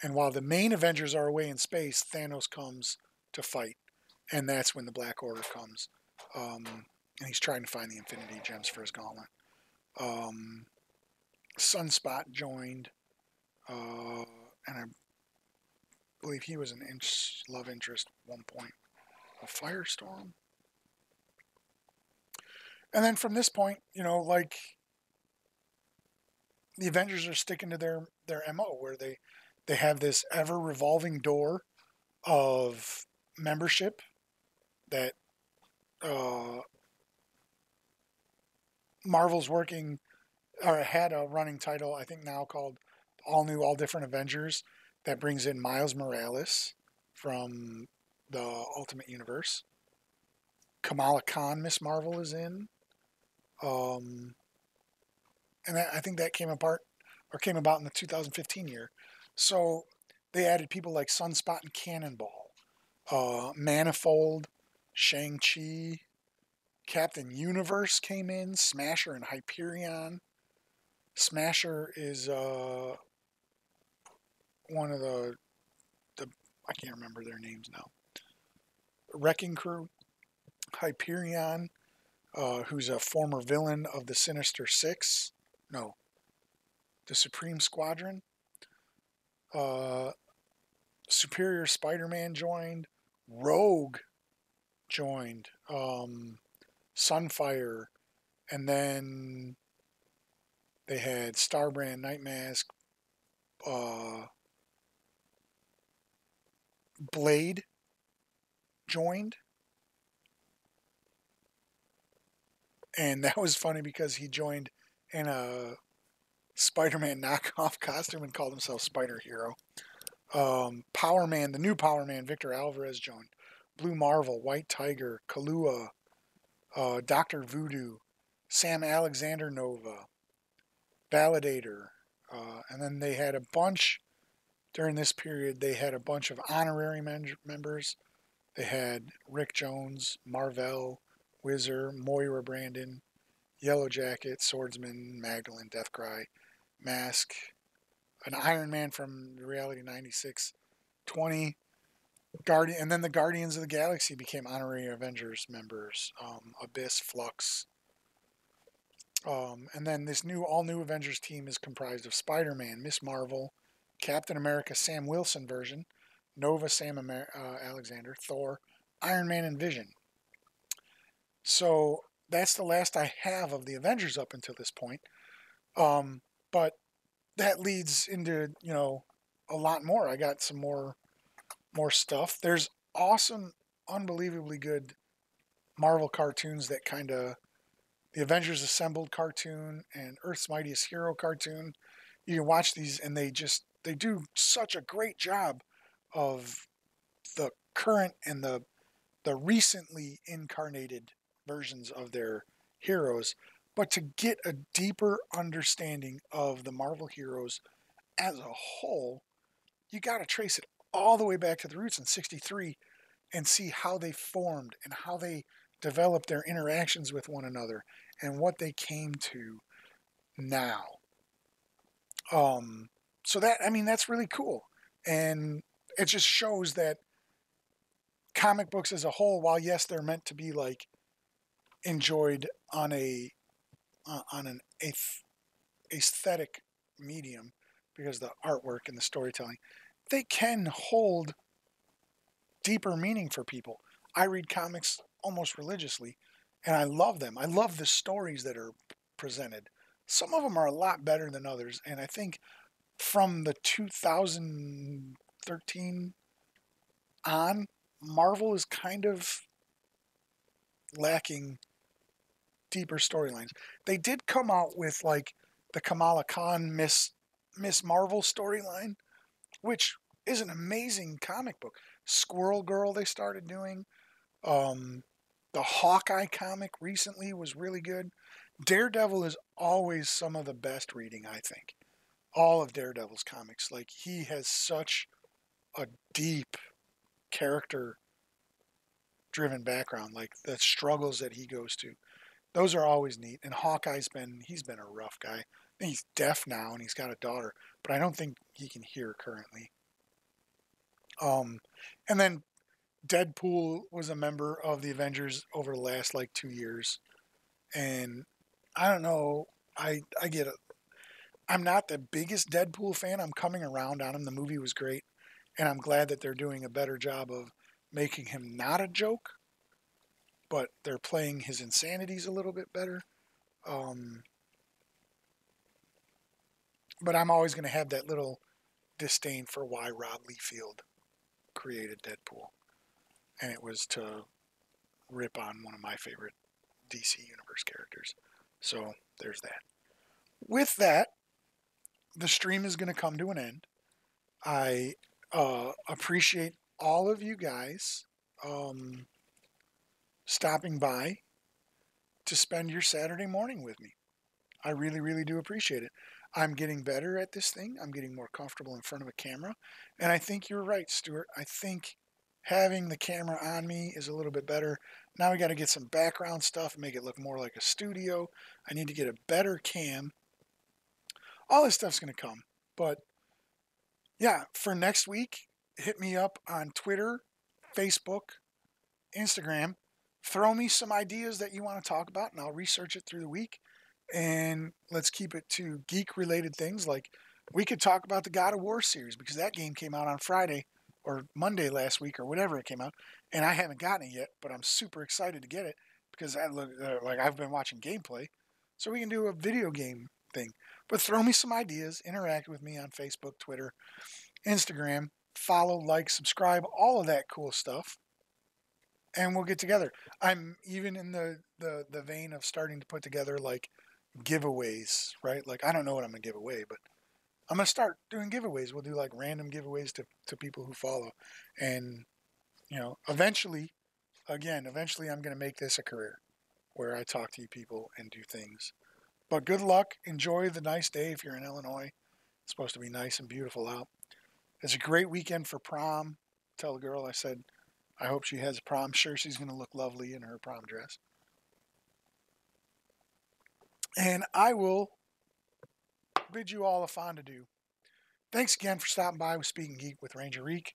Speaker 1: and while the main Avengers are away in space, Thanos comes to fight, and that's when the Black Order comes. And he's trying to find the Infinity Gems for his gauntlet. Sunspot joined, and I believe he was an love interest at one point. A Firestorm. And then from this point, like, the Avengers are sticking to their MO, where they have this ever revolving door of membership that Marvel's working, or had a running title, I think now called All New, All Different Avengers, that brings in Miles Morales from the Ultimate Universe. Kamala Khan, Miss Marvel, is in. And I think that came about in the 2015 year. So they added people like Sunspot and Cannonball, Manifold, Shang-Chi, Captain Universe came in, Smasher and Hyperion. Smasher is one of the I can't remember their names now. Wrecking Crew. Hyperion, who's a former villain of the Sinister Six. No, the Supreme Squadron. Uh, Superior Spider-Man joined. Rogue joined. Sunfire. And then they had Starbrand, Nightmask, uh, Blade joined. And that was funny because he joined in a Spider-Man knockoff costume and called himself Spider Hero. Power Man, the new Power Man, Victor Alvarez joined. Blue Marvel, White Tiger, Kahlua, Dr. Voodoo, Sam Alexander Nova, Validator. And then they had a bunch, during this period, they had a bunch of honorary members. They had Rick Jones, Marvell, Whizzer, Moira Brandon, Yellow Jacket, Swordsman, Magdalene, Deathcry, Mask, an Iron Man from Reality 96, 20, Guardian, and then the Guardians of the Galaxy became honorary Avengers members. Abyss, Flux, and then this all new Avengers team is comprised of Spider-Man, Miss Marvel, Captain America, Sam Wilson version, Nova, Alexander, Thor, Iron Man, and Vision. So that's the last I have of the Avengers up until this point. But that leads into a lot more. I got some more stuff. There's awesome, unbelievably good Marvel cartoons that kind of the Avengers Assembled cartoon and Earth's Mightiest Hero cartoon. You can watch these and they do such a great job of the current and the recently incarnated versions of their heroes. But to get a deeper understanding of the Marvel heroes as a whole, you got to trace it all the way back to the roots in 63 and see how they formed and how they developed their interactions with one another and what they came to now. So that's really cool. And it just shows that comic books as a whole, while yes, they're meant to be like enjoyed on an aesthetic medium because the artwork and the storytelling, they can hold deeper meaning for people. I read comics almost religiously, and I love them. I love the stories that are presented. Some of them are a lot better than others, and I think from the 2013 on, Marvel is kind of lacking deeper storylines. They did come out with like the Kamala Khan Miss Marvel storyline, which is an amazing comic book. Squirrel Girl they started doing. The Hawkeye comic recently was really good. Daredevil is always some of the best reading, I think. All of Daredevil's comics. Like, he has such a deep character driven background. Like, the struggles that he goes to. Those are always neat. And he's been a rough guy. I think he's deaf now and he's got a daughter, but I don't think he can hear currently. And then Deadpool was a member of the Avengers over the last like 2 years. And I don't know, I get it. I'm not the biggest Deadpool fan. I'm coming around on him. The movie was great. And I'm glad that they're doing a better job of making him not a joke, but they're playing his insanities a little bit better. But I'm always going to have that little disdain for why Rob Liefeld created Deadpool. And it was to rip on one of my favorite DC Universe characters. So there's that. With that, the stream is going to come to an end. I appreciate all of you guys stopping by to spend your Saturday morning with me. I really, really do appreciate it. I'm getting better at this thing. I'm getting more comfortable in front of a camera. And I think you're right, Stuart. I think having the camera on me is a little bit better. Now we got to get some background stuff and make it look more like a studio. I need to get a better cam. All this stuff's going to come. But yeah, for next week, hit me up on Twitter, Facebook, Instagram. throw me some ideas that you want to talk about, and I'll research it through the week. And let's keep it to geek-related things. Like we could talk about the God of War series because that game came out on Friday or Monday last week or whatever it came out, and I haven't gotten it yet, but I'm super excited to get it because like I've been watching gameplay, so we can do a video game thing. But throw me some ideas, interact with me on Facebook, Twitter, Instagram, follow, like, subscribe, all of that cool stuff, and we'll get together. I'm even in the vein of starting to put together like giveaways, right? Like I don't know what I'm gonna give away, but I'm gonna start doing giveaways. We'll do like random giveaways to people who follow, and eventually I'm gonna make this a career where I talk to you people and do things. But good luck. Enjoy the nice day if you're in Illinois. It's supposed to be nice and beautiful out. It's a great weekend for prom. Tell the girl I said I hope she has a prom. I'm sure she's going to look lovely in her prom dress. And I will bid you all a fond adieu. Thanks again for stopping by with Speaking Geek with Ranger Reek.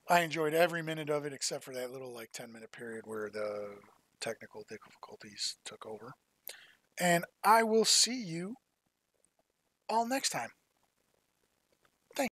Speaker 1: I enjoyed every minute of it except for that little 10-minute period where the technical difficulties took over. And I will see you all next time.